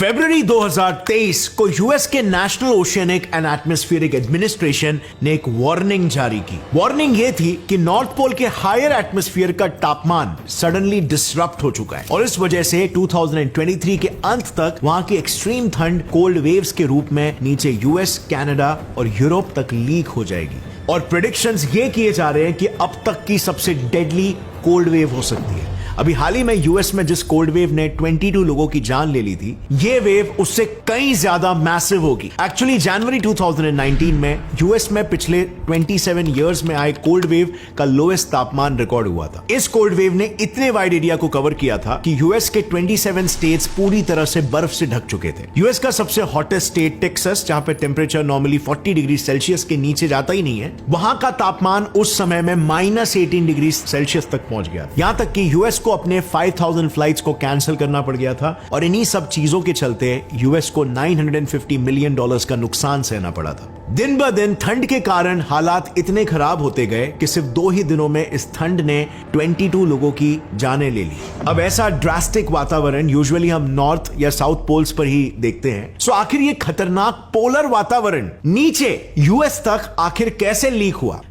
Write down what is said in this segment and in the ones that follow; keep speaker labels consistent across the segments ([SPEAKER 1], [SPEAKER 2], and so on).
[SPEAKER 1] फरवरी 2023 को यूएस के national oceanic and atmospheric administration ने एक वार्निंग जारी की। वार्निंग ये थी कि नॉर्थ पोल के हायर एटमॉस्फेयर का तापमान सडनली डिसरप्ट हो चुका है और इस वजह से 2023 के अंत तक वहां की एक्सट्रीम ठंड कोल्ड वेव्स के रूप में नीचे यूएस, कनाडा और यूरोप तक लीक हो जाएगी। और प्रेडिक्शंस ये किए जा रहे हैं कि अब तक की सबसे डेडली कोल्ड वेव हो सकती है। अभी हाल ही में यूएस में जिस कोल्ड वेव ने 22 लोगों की जान ले ली थी, ये वेव उससे कई ज्यादा मैसिव होगी। एक्चुअली जनवरी 2019 में यूएस में पिछले 27 इयर्स में आए कोल्ड वेव का लोएस्ट तापमान रिकॉर्ड हुआ था। इस कोल्ड वेव ने इतने वाइड एरिया को कवर किया था कि यूएस के 27 स्टेट्स पूरी तरह से बर्फ से ढक चुके थे। यूएस का सबसे हॉटेस्ट स्टेट टेक्सास, जहां पे टेम्परेचर नॉर्मली 40 डिग्री सेल्सियस के नीचे जाता ही नहीं है, वहां का तापमान उस समय में -18 डिग्री सेल्सियस तक पहुंच गया। यहां तक कि यूएस को अपने 5000 फ्लाइट्स को कैंसिल करना पड़ गया था और इन्हीं सब चीजों के चलते यूएस को $950 मिलियन का नुकसान सहना पड़ा था। दिन ब दिन ठंड के कारण हालात इतने खराब होते गए कि सिर्फ 2 ही दिनों में इस ठंड ने 22 लोगों की जानें ले ली। अब ऐसा ड्रास्टिक वातावरण यूजुअली हम नॉर्थ या साउथ पोल्स पर ही देखते हैं। सो आखिर ये खतरनाक पोलर वातावरण नीचे यूएस तक आखिर कैसे लीक हुआ?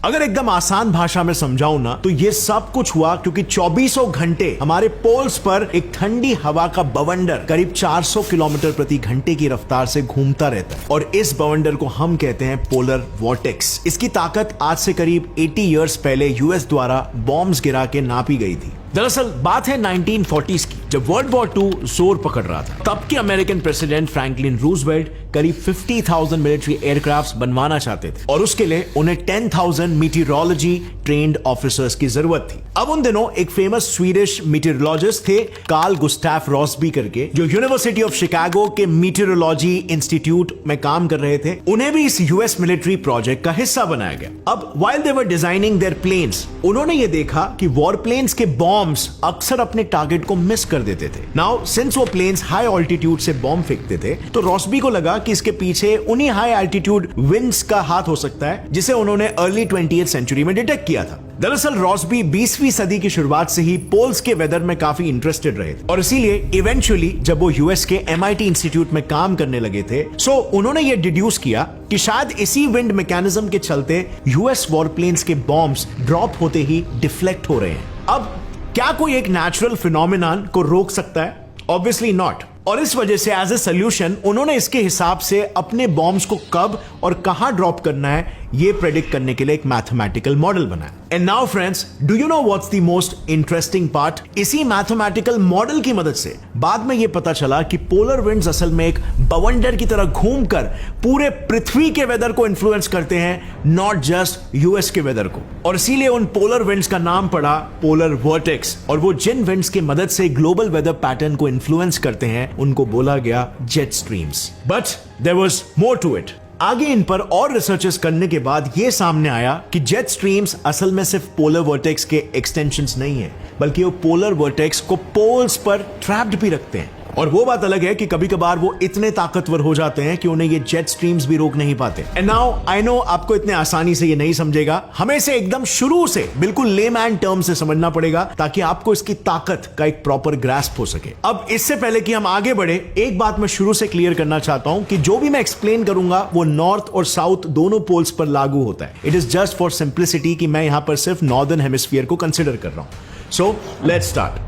[SPEAKER 1] अगर एकदम आसान भाषा में समझाऊं ना, तो ये सब कुछ हुआ क्योंकि 24 घंटे हमारे पोल्स पर एक ठंडी हवा का बवंडर करीब 400 किलोमीटर प्रति घंटे की रफ्तार से घूमता रहता है और इस बवंडर को हम कहते हैं पोलर वॉर्टेक्स। इसकी ताकत आज से करीब 80 इयर्स पहले यूएस द्वारा बॉम्ब्स गिरा के नापी गई थी। दरअसल बात है 1940s की, जब वर्ल्ड वॉर 2 जोर पकड़ रहा था। तब के अमेरिकन प्रेसिडेंट फ्रैंकलिन रूजवेल्ट करीब 50,000 मिलिट्री एयरक्राफ्ट बनवाना चाहते थे और उसके लिए उन्हें 10,000 मीटीरोलॉजी ट्रेन्ड ऑफिसर्स की जरूरत थी। अब उन दिनों एक फेमस स्वीडिश मीटीरोलॉजिस्ट थे कार्ल गुस्ताफ रॉसबी करके, जो यूनिवर्सिटी ऑफ शिकागो के मीटीरोलॉजी इंस्टीट्यूट में काम कर रहे थे। उन्हें भी इस यूएस मिलिट्री प्रोजेक्ट का हिस्सा बनाया गया। अब while they were designing their planes, उन्होंने ये देखा कि वॉर प्लेन्स के बॉम्ब्स अक्सर अपने टारगेट को मिस कर देते थे। नाउ सिंस वो प्लेन्स हाई ऑल्टीट्यूड से बॉम्ब फेंकते थे, तो रॉसबी को लगा कि इसके पीछे उन्हीं हाई एल्टीट्यूड विंड्स का हाथ हो सकता है, जिसे उन्होंने अर्ली 20th सेंचुरी में डिटेक्ट किया था। दरअसल रॉसबी 20वीं सदी की शुरुआत से ही पोल्स के वेदर में काफी इंटरेस्टेड रहे थे और इसीलिए इवेंचुअली जब वो यूएस के MIT इंस्टीट्यूट में काम करने लगे थे, सो उन्होंने ये डिड्यूस किया कि शायद इसी विंड मैकेनिज्म के चलते यूएस वॉर प्लेन्स के बॉम्ब्स ड्रॉप होते ही डिफ्लेक्ट हो रहे हैं। अब क्या कोई एक नेचुरल फिनोमिनन को रोक सकता है? Obviously not. और इस वजह से एज ए सोल्यूशन उन्होंने इसके हिसाब से अपने बॉम्ब्स को कब और कहां ड्रॉप करना है ये प्रेडिक्ट करने के लिए एक मैथमेटिकल मॉडल बनाया। And now friends, do you know what's the most interesting part? इसी मैथमेटिकल मॉडल की मदद से बाद में यह पता चला कि पोलर विंड्स असल में एक बवंडर की तरह घूमकर पूरे पृथ्वी के वेदर को इन्फ्लुएंस करते हैं, नॉट जस्ट यूएस के वेदर को। और इसीलिए उन पोलर विंड्स का नाम पड़ा पोलर वॉर्टेक्स। और वो जिन विंड्स की मदद से ग्लोबल वेदर पैटर्न को इन्फ्लुएंस करते हैं उनको बोला गया jet streams. But there was more to it. आगे इन पर और रिसर्चेस करने के बाद यह सामने आया कि जेट स्ट्रीम्स असल में सिर्फ पोलर वर्टेक्स के एक्सटेंशंस नहीं है, बल्कि वो पोलर वर्टेक्स को पोल्स पर ट्रैप्ड भी रखते हैं। और वो बात अलग है कि कभी कभार वो इतने ताकतवर हो जाते हैं कि उन्हें ये जेट स्ट्रीम्स भी रोक नहीं पाते। एंड नाउ आई नो आपको इतने आसानी से ये नहीं समझेगा, हमें इसे एकदम शुरू से बिल्कुल लेमैन टर्म से समझना पड़ेगा ताकि आपको इसकी ताकत का एक प्रॉपर ग्रास्प हो सके। अब इससे पहले कि हम आगे बढ़े, एक बात मैं शुरू से क्लियर करना चाहता हूं कि जो भी मैं एक्सप्लेन करूंगा वो नॉर्थ और साउथ दोनों पोल्स पर लागू होता है। It is just for simplicity कि मैं यहां पर सिर्फ नॉर्दर्न हेमिस्फीयर को कंसिडर कर रहा हूं। So let's start.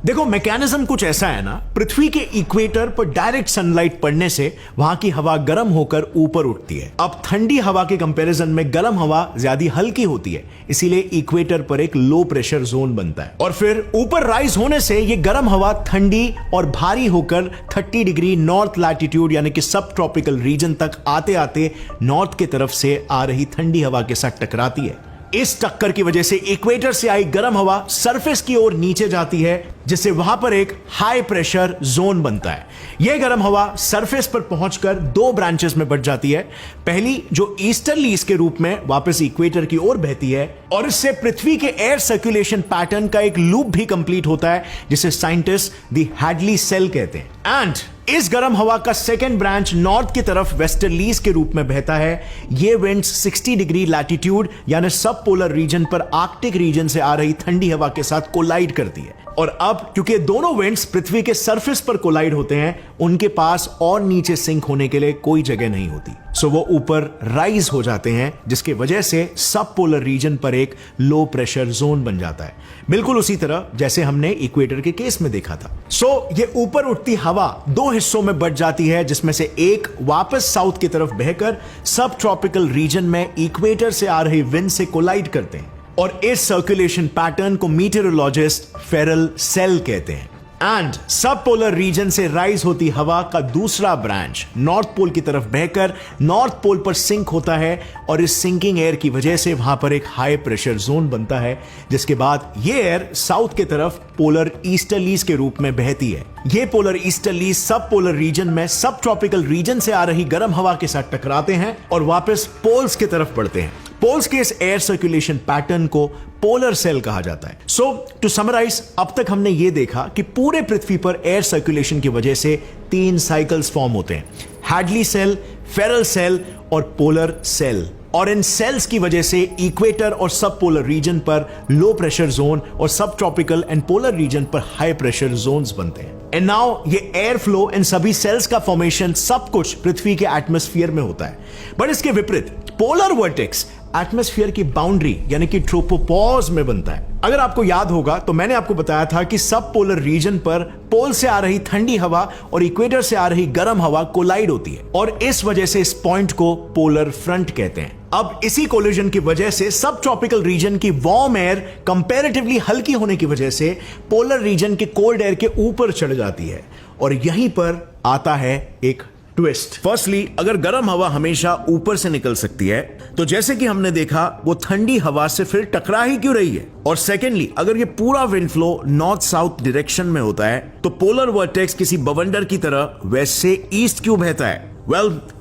[SPEAKER 1] देखो, मैकेनिज्म कुछ ऐसा है ना, पृथ्वी के इक्वेटर पर डायरेक्ट सनलाइट पड़ने से वहां की हवा गर्म होकर ऊपर उठती है। अब ठंडी हवा के कंपैरिजन में गर्म हवा ज्यादा हल्की होती है, इसीलिए इक्वेटर पर एक लो प्रेशर जोन बनता है और फिर ऊपर राइज होने से ये गर्म हवा ठंडी और भारी होकर 30 डिग्री नॉर्थ लैटिट्यूड यानी कि सब ट्रॉपिकल रीजन तक आते आते नॉर्थ की तरफ से आ रही ठंडी हवा के साथ टकराती है। इस टक्कर की वजह से इक्वेटर से आई गर्म हवा सरफेस की ओर नीचे जाती है, जिससे वहां पर एक हाई प्रेशर जोन बनता है। यह गर्म हवा सरफेस पर पहुंचकर 2 ब्रांचेस में बट जाती है। पहली जो ईस्टर्लीज के रूप में वापस इक्वेटर की ओर बहती है और इससे पृथ्वी के एयर सर्कुलेशन पैटर्न का एक लूप भी कंप्लीट होता है, जिसे साइंटिस्ट द हैडली सेल कहते हैं। एंड इस गर्म हवा का सेकेंड ब्रांच नॉर्थ की तरफ वेस्टर्लीज के रूप में बहता है। ये विंड्स 60 डिग्री लैटिट्यूड यानी सब पोलर रीजन पर आर्कटिक रीजन से आ रही ठंडी हवा के साथ कोलाइड करती है। और अब क्योंकि ये दोनों विंड्स पृथ्वी के सरफेस पर कोलाइड होते हैं, उनके पास और नीचे सिंक होने के लिए कोई जगह नहीं होती, सो वो ऊपर राइज हो जाते हैं, जिसके वजह से सब पोलर रीजन पर एक लो प्रेशर जोन बन जाता है, बिल्कुल उसी तरह जैसे हमने इक्वेटर के केस में देखा था। सो ये ऊपर उठती हवा दो हिस्सों में बट जाती है, जिसमें से एक वापस साउथ की तरफ बहकर सब ट्रॉपिकल रीजन में इक्वेटर से आ रही विंड से कोलाइड करते हैं, और इस सर्कुलेशन पैटर्न को मीटेरोलॉजिस्ट फेरल सेल कहते हैं। एंड सब पोलर रीजन से राइज होती हवा का दूसरा ब्रांच नॉर्थ पोल की तरफ बहकर नॉर्थ पोल पर सिंक होता है, और इस सिंकिंग एयर की वजह से वहां पर एक हाई प्रेशर जोन बनता है, जिसके बाद ये एयर साउथ की तरफ पोलर ईस्टर्लीज के रूप में बहती है। ये पोलर ईस्टर्लीज सब पोलर रीजन में सब ट्रॉपिकल रीजन से आ रही गर्म हवा के साथ टकराते हैं और वापस पोल्स की तरफ बढ़ते हैं। पोल्स के इस एयर सर्कुलेशन पैटर्न को पोलर सेल कहा जाता है। सो टू समराइज, अब तक हमने ये देखा कि पूरे पृथ्वी पर एयर सर्कुलेशन की वजह से 3 साइकिल्स फॉर्म होते हैं, हैडली सेल, फेरल सेल और पोलर सेल। और इन सेल्स की वजह से इक्वेटर और सब पोलर रीजन पर लो प्रेशर जोन और सब ट्रॉपिकल एंड पोलर रीजन पर हाई प्रेशर जोन्स बनते हैं। एंड नाउ ये एयर फ्लो इन सभी सेल्स का फॉर्मेशन सब कुछ पृथ्वी के एटमॉस्फेयर में होता है। बट इसके विपरीत पोलर वर्टेक्स एटमॉस्फेयर की बाउंड्री यानी कि ट्रोपोपॉज में बनता है। अगर आपको याद होगा तो मैंने आपको बताया था कि सब पोलर रीजन पर पोल से आ रही ठंडी हवा और इक्वेटर से आ रही गर्म हवा कोलाइड होती है, और इस वजह से इस पॉइंट को पोलर फ्रंट कहते हैं। अब इसी कोलिजन की वजह से सब ट्रॉपिकल रीजन की वार्म एयर कंपैरेटिवली हल्की होने की वजह से पोलर रीजन के कोल्ड एयर के ऊपर चढ़ जाती है, और यहीं पर आता है एक ट्विस्ट। फर्स्टली, अगर गर्म हवा हमेशा ऊपर से निकल सकती है, तो जैसे कि हमने देखा वो ठंडी हवा से फिर टकरा ही क्यों रही है? और सेकेंडली, अगर ये पूरा wind flow north south direction में होता है, तो पोलर वर्टेक्स किसी बवंडर की तरह वेस्ट से ईस्ट क्यों बहता है?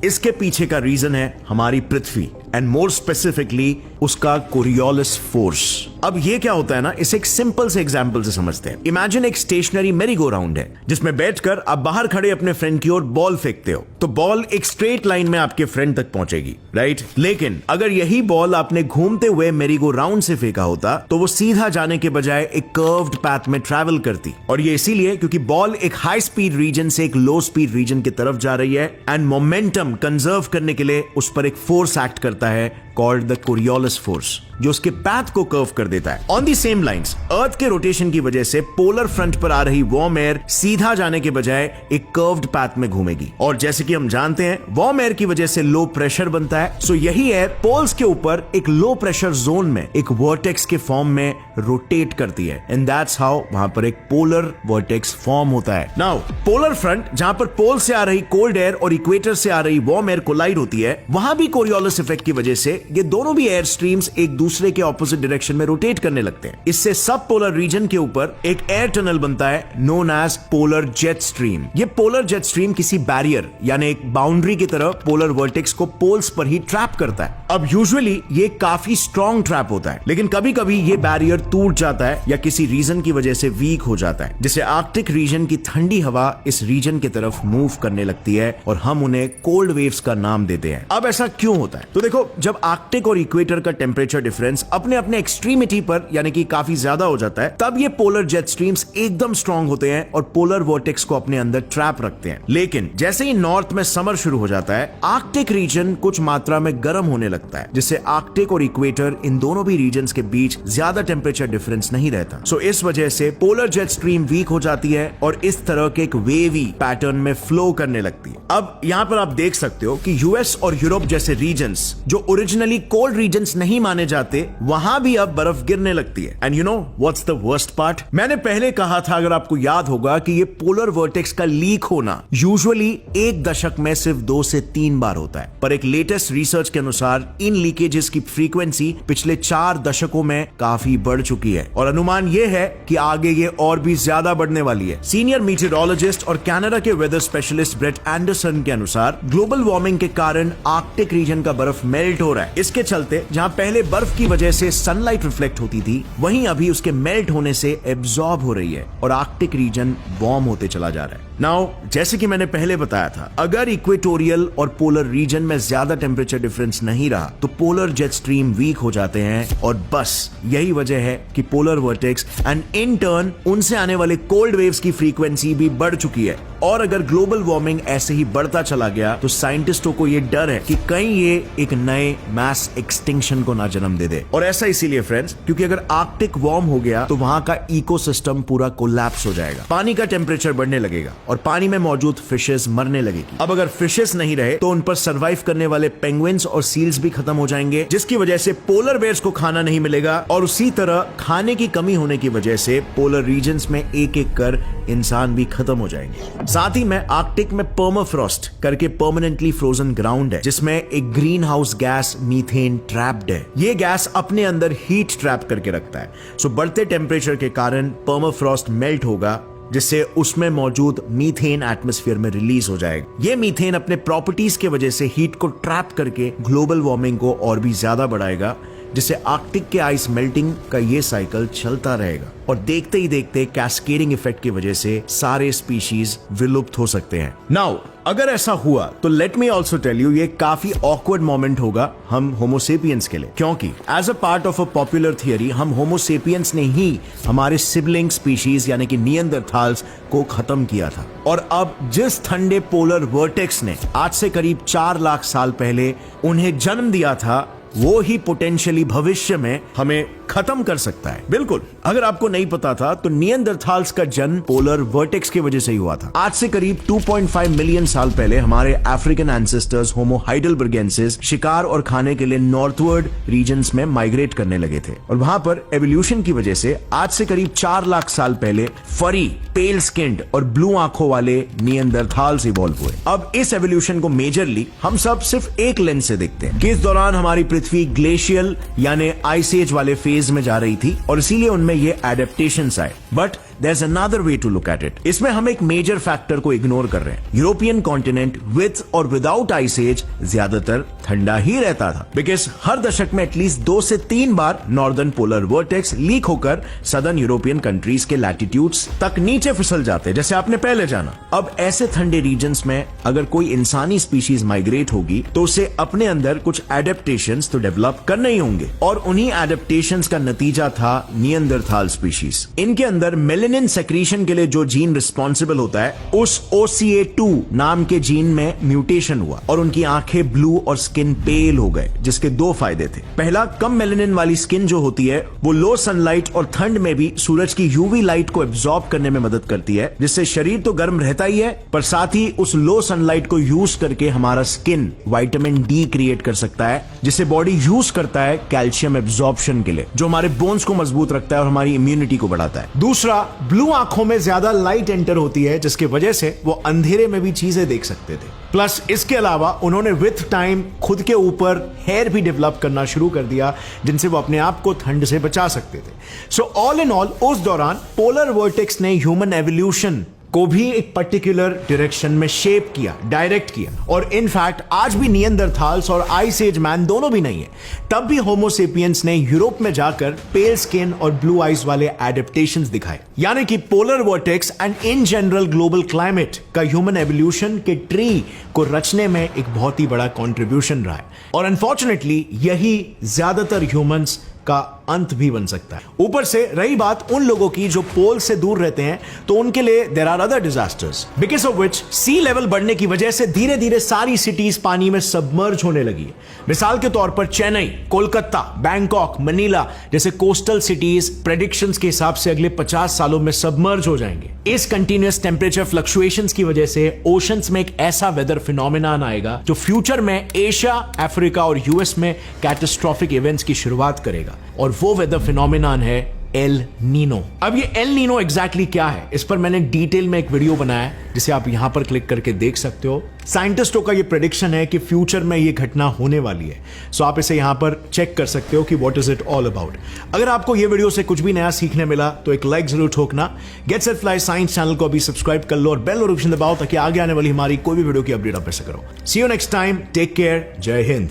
[SPEAKER 1] इसके पीछे का रीजन है हमारी पृथ्वी, एंड मोर स्पेसिफिकली उसका कोरियोलिस फोर्स। अब ये क्या होता है ना, इसे एक सिंपल से एग्जांपल से समझते हैं। इमेजिन एक स्टेशनरी मेरी गो राउंड है, जिसमें बैठकर आप बाहर खड़े अपने फ्रेंड की ओर बॉल फेंकते हो, तो बॉल एक स्ट्रेट लाइन में आपके फ्रेंड तक पहुंचेगी, राइट? लेकिन अगर यही बॉल आपने घूमते हुए मेरी गो राउंड से फेंका होता, तो वो सीधा जाने के बजाय एक कर्व्ड पैथ में ट्रैवल करती। और ये इसीलिए क्योंकि बॉल एक हाई स्पीड रीजन से एक लो स्पीड रीजन की तरफ जा रही है, एंड मोमेंटम कंजर्व करने के लिए उस पर एक फोर्स एक्ट करता है कॉल्ड द कोरियोलिस फोर्स, जो उसके पैथ को कर्व कर देता है। ऑन दी सेम लाइंस, अर्थ के रोटेशन की वजह से पोलर फ्रंट पर आ रही वार्म एयर सीधा जाने के बजाय एक कर्व्ड पैथ में घूमेगी, और जैसे कि हम जानते हैं वार्म एयर की वजह से लो प्रेशर बनता है, सो यही एयर पोल्स के ऊपर एक लो प्रेशर जोन में एक वर्टेक्स के फॉर्म में रोटेट करती है, एंड दैट्स हाउ वहां पर एक पोलर वर्टेक्स फॉर्म होता है। नाउ पोलर फ्रंट, जहां पर पोल से आ रही कोल्ड एयर और इक्वेटर से आ रही वार्म एयर कोलाइड होती है, वहां भी कोरियोलिस इफेक्ट की वजह से ये दोनों भी एयर स्ट्रीम्स एक दूसरे के ऑपोजिट डायरेक्शन में रोटेट करने लगते हैं। इससे सब पोलर रीजन के ऊपर एक एयर टनल बनता है known as polar jet stream. ये पोलर जेट स्ट्रीम किसी बैरियर यानी एक बाउंड्री की तरह पोलर वर्टेक्स को पोल्स पर ही ट्रैप करता है। अब यूजुअली ये काफी स्ट्रॉन्ग ट्रैप होता है, लेकिन कभी कभी ये बैरियर टूट जाता है या किसी रीजन की वजह से वीक हो जाता है, जिससे आर्कटिक रीजन की ठंडी हवा इस रीजन की तरफ मूव करने लगती है, और हम उन्हें कोल्ड वेव्स का नाम देते हैं। अब ऐसा क्यों होता है? तो देखो, जब आर्कटिक और इक्वेटर का टेम्परेचर डिफरेंस अपने अपने एक्सट्रीमिटी पर यानी कि काफी ज्यादा हो जाता है, तब ये पोलर जेट स्ट्रीम्स एकदम स्ट्रॉन्ग होते हैं और पोलर वर्टेक्स को अपने अंदर ट्रैप रखते हैं। लेकिन जैसे ही नॉर्थ में समर शुरू हो जाता है, आर्कटिक रीजन कुछ मात्रा में गर्म होने लगता है, जिससे आर्कटिक और इक्वेटर इन दोनों भी रीजन्स के बीच ज्यादा टेम्परेचर डिफरेंस नहीं रहता। सो इस वजह से पोलर जेट स्ट्रीम वीक हो जाती है और इस तरह के एक वेवी पैटर्न में फ्लो करने लगती है। अब यहां पर आप देख सकते हो कि यूएस और यूरोप जैसे रीजन्स जो ओरिजिनली कोल्ड रीजन्स नहीं माने जाते, वहां भी अब बर्फ गिरने लगती है। And you know what's the worst part? मैंने पहले कहा था, अगर आपको याद होगा, कि ये पोलर वर्टेक्स का लीक होना यूजुअली एक दशक में सिर्फ 2 से 3 बार होता है, पर एक लेटेस्ट रिसर्च के अनुसार इन लीकेजेस की फ्रीक्वेंसी पिछले 4 दशकों में काफी बढ़ चुकी है, और अनुमान यह है कि आगे ये और भी ज्यादा बढ़ने वाली है। सीनियर मीटेरोलॉजिस्ट और कनाडा के वेदर स्पेशलिस्ट ब्रेट एंडरसन के अनुसार ग्लोबल वार्मिंग के कारण आर्कटिक रीजन का बर्फ मेल्ट हो रहा है। इसके चलते जहां पहले बर्फ की वजह से सनलाइट रिफ्लेक्ट होती थी, वहीं अभी उसके मेल्ट होने से एब्जॉर्ब हो रही है और आर्कटिक रीजन वार्म होते चला जा रहा है। नाउ जैसे कि मैंने पहले बताया था, अगर इक्वेटोरियल और पोलर रीजन में ज्यादा टेम्परेचर डिफरेंस नहीं रहा तो पोलर जेट स्ट्रीम वीक हो जाते हैं और बस यही वजह है कि polar vertex and in turn उनसे आने वाले कोल्ड वेव्स की फ्रीक्वेंसी भी बढ़ चुकी है। और अगर ग्लोबल वार्मिंग ऐसे ही बढ़ता चला गया तो साइंटिस्टों को ये डर है कि कहीं ये एक नए मैस एक्सटिंक्शन को ना जन्म दे दे। और ऐसा इसीलिए फ्रेंड्स क्योंकि अगर आर्कटिक वार्म हो गया तो वहां का इकोसिस्टम पूरा कोलैप्स हो जाएगा, पानी का टेम्परेचर बढ़ने लगेगा और पानी में मौजूद फिशेस मरने लगेगी। अब अगर फिशेस नहीं रहे तो उन पर सर्वाइव करने वाले पेंगुइन्स और सील्स भी खत्म हो जाएंगे, जिसकी वजह से पोलर बेयर्स को खाना नहीं मिलेगा और उसी तरह खाने की कमी होने की वजह से पोलर रीजन्स में एक एक कर इंसान भी खत्म हो जाएंगे। साथ ही में आर्कटिक में पर्माफ्रॉस्ट करके परमानेंटली फ्रोजन ग्राउंड है जिसमें एक green house gas methane trapped है। ये गैस अपने अंदर हीट ट्रैप करके रखता है। सो बढ़ते टेम्परेचर के कारण पर्माफ्रॉस्ट मेल्ट होगा जिससे उसमें मौजूद मीथेन एटमॉस्फेयर में रिलीज हो जाएगा। ये मीथेन अपने प्रॉपर्टीज के वजह से हीट को ट्रैप करके ग्लोबल वार्मिंग को और भी ज्यादा बढ़ाएगा, जिससे आर्कटिक के आइस मेल्टिंग का ये साइकिल चलता रहेगा और देखते ही देखते कैस्केडिंग इफेक्ट की वजह से सारे स्पीशीज विलुप्त हो सकते हैं। नाउ अगर ऐसा हुआ तो let me also tell you ये काफी ऑकवर्ड मोमेंट होगा हम होमोसेपियंस के लिए, क्योंकि as a part of a popular theory हम होमोसेपियंस ने ही हमारे सिबलिंग स्पीशीज यानी कि नियंदरथाल्स को खत्म किया था। और अब जिस ठंडे पोलर वर्टेक्स ने आज से करीब 4 लाख साल पहले उन्हें जन्म दिया था वो ही पोटेंशियली भविष्य में हमें खत्म कर सकता है। बिल्कुल, अगर आपको नहीं पता था तो नियंदरथाल्स का जन्म पोलर वर्टेक्स की वजह से ही हुआ था। आज से करीब 2.5 मिलियन साल पहले हमारे अफ्रीकन एंसेस्टर्स होमो हाइडेलबर्गेंसिस शिकार और खाने के लिए नॉर्थवर्ड रीजन्स में माइग्रेट करने लगे थे और वहां पर एवोल्यूशन की वजह से आज से करीब 4 लाख साल पहले फरी, पेल स्किन्ड और ब्लू आंखों वाले नियंदरथाल्स इवॉल्व हुए। अब इस एवोल्यूशन को मेजरली हम सब सिर्फ एक लेंस से देखते हैं कि इस दौरान हमारी पृथ्वी ग्लेशियल यानी आइस एज वाले फेज में जा रही थी और इसीलिए उनमें ये एडेप्टेशंस आए। But there's another way to look at it. इसमें हम एक मेजर फैक्टर को इग्नोर कर रहे हैं। यूरोपियन कॉन्टिनेंट विद और विदाउट आइस एज ज्यादातर ठंडा ही रहता था, बिकॉज हर दशक में एटलीस्ट 2 से 3 बार नॉर्दर्न पोलर वर्टेक्स लीक होकर सदर्न यूरोपियन कंट्रीज के लैटिट्यूड्स तक नीचे फिसल जाते, जैसे आपने पहले जाना। अब ऐसे ठंडे रीजन्स में अगर कोई इंसानी स्पीशीज माइग्रेट होगी तो उसे अपने अंदर कुछ एडेप्टेशंस तो डेवलप करने ही होंगे और उन्हीं एडेप्टेशंस का नतीजा था नियंदरथाल स्पीशीज। इनके अंदर मेलेनिन सेक्रीशन के लिए जो जीन रिस्पॉन्सिबल होता है उस OCA2 नाम के जीन में म्यूटेशन हुआ और उनकी आंखें ब्लू और स्किन पेल हो गए, जिसके 2 फायदे थे। पहला, कम मेलेनिन वाली स्किन जो होती है वो लो सनलाइट और ठंड में भी सूरज की यूवी लाइट को एब्जॉर्ब करने में मदद करती है, जिससे शरीर तो गर्म रहता ही है पर साथ ही उस लो सनलाइट को यूज करके हमारा स्किन विटामिन डी क्रिएट कर सकता है, जिसे बॉडी यूज करता है कैल्शियम एब्जॉर्प्शन के लिए, जो हमारे बोन्स को मजबूत रखता है और हमारी इम्यूनिटी को बढ़ाता है। दूसरा, ब्लू आंखों में ज्यादा लाइट एंटर होती है, जिसकी वजह से वो अंधेरे में भी चीजें देख सकते थे। प्लस इसके अलावा उन्होंने विथ टाइम खुद के ऊपर हेयर भी डेवलप करना शुरू कर दिया, जिनसे वो अपने आप को ठंड से बचा सकते थे। सो ऑल इन ऑल उस दौरान पोलर वर्टेक्स ने ह्यूमन एवोल्यूशन को भी एक पर्टिकुलर डायरेक्शन में शेप किया, डायरेक्ट किया। और इनफैक्ट आज भी नियंदरथाल्स और आइस एज मैन दोनों भी नहीं है। तब भी होमोसेपियंस ने यूरोप में जाकर पेल स्किन और ब्लू आइज वाले एडेप्टेशंस दिखाए, यानी कि polar vertex and in general global climate का ह्यूमन एवोल्यूशन के ट्री को रचने में एक बहुत ही बड़ा कंट्रीब्यूशन रहा है। और अनफॉर्चुनेटली यही ज्यादातर ह्यूमंस का अंत भी बन सकता है। ऊपर से रही बात उन लोगों की जो पोल से दूर रहते हैं, तो उनके लिए there are other disasters because of which sea level बढ़ने की वजह से धीरे धीरे सारी सिटीज पानी में सबमर्ज होने लगी है। मिसाल के तौर पर चेन्नई, कोलकाता, बैंकॉक, मनीला जैसे कोस्टल सिटीज प्रेडिक्शंस के हिसाब से अगले 50 सालों में सबमर्ज हो जाएंगे। इस कंटिन्यूअस टेम्परेचर फ्लक्चुएशंस की वजह से ओशंस में एक ऐसा वेदर फिनोमेनन आएगा जो फ्यूचर में एशिया, अफ्रीका और यूएस में कैटास्ट्रोफिक इवेंट्स की शुरुआत करेगा, और वो वेदर फिनोमेनन है एल नीनो। अब ये एल नीनो एग्जैक्टली क्या है, इस पर मैंने डिटेल में एक वीडियो बनाया है जिसे आप यहां पर क्लिक करके देख सकते हो। साइंटिस्टों का ये प्रेडिक्शन है कि फ्यूचर में ये घटना होने वाली है, सो आप इसे यहां पर चेक कर सकते हो कि what is it all about. अगर आपको ये वीडियो से कुछ भी नया सीखने मिला तो एक लाइक जरूर ठोकना। Get set fly science channel को अभी सब्सक्राइब कर लो और बेल नोटिफिकेशन दबाओ ताकि आगे आने वाली हमारी कोई भी वीडियो की अपडेट आप मिस करो। See you next time, take care, जय हिंद।